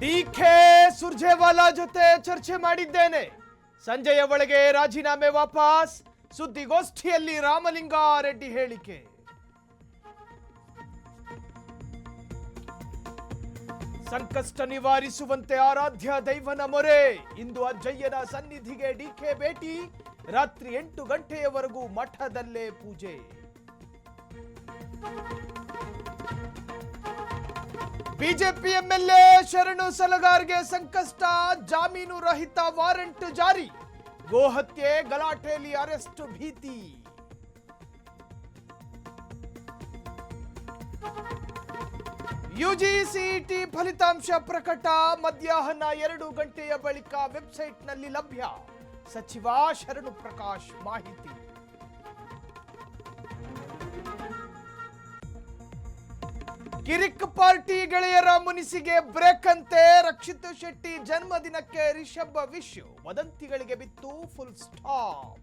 DK Surjewala ಜೊತೆ ಚರ್ಚೆ ಮಾಡಿದ್ದೇನೆ. ಸಂಜೆಯ ಒಳಗೆ ರಾಜೀನಾಮೆ ವಾಪಸ್. ಸುದ್ದಿಗೋಷ್ಠಿಯಲ್ಲಿ ರಾಮಲಿಂಗಾರೆಡ್ಡಿ ಹೇಳಿಕೆ. ಸಂಕಷ್ಟ ನಿವಾರಿಸುವಂತೆ ಆರಾಧ್ಯ ದೈವನ ಮೊರೆ. ಇಂದು ಅಜ್ಜಯ್ಯನ ಸನ್ನಿಧಿಗೆ ಡಿಕೆ ಭೇಟಿ. ರಾತ್ರಿ 8 ಗಂಟೆಯವರೆಗೂ ಮಠದಲ್ಲೇ ಪೂಜೆ. ಬಿಜೆಪಿ ಎಂಎಲ್ಎ ಶರಣು ಸಲಗಾರ್ಗೆ ಸಂಕಷ್ಟ. ಜಾಮೀನು ರಹಿತ ವಾರೆಂಟ್ ಜಾರಿ. ಗೋಹತ್ಯೆ ಗಲಾಟೆಯಲ್ಲಿ ಅರೆಸ್ಟ್ ಭೀತಿ. ಯುಜಿಸಿಇಟಿ ಫಲಿತಾಂಶ ಪ್ರಕಟ. ಮಧ್ಯಾಹ್ನ 2 ಗಂಟೆಯ ಬಳಿಕ ವೆಬ್ಸೈಟ್ನಲ್ಲಿ ಲಭ್ಯ. ಸಚಿವ ಶರಣು ಪ್ರಕಾಶ್ ಮಾಹಿತಿ. ಕಿರಿಕ್ ಪಾರ್ಟಿ ಗೆಳೆಯರ ಮುನಿಸಿಗೆ ಬ್ರೇಕ್ ಅಂತೆ. ರಕ್ಷಿತ್ ಶೆಟ್ಟಿ ಜನ್ಮದಿನಕ್ಕೆ ರಿಷಬ್ ವಿಶ್. ವದಂತಿಗಳಿಗೆ ಬಿತ್ತು ಫುಲ್ ಸ್ಟಾಪ್.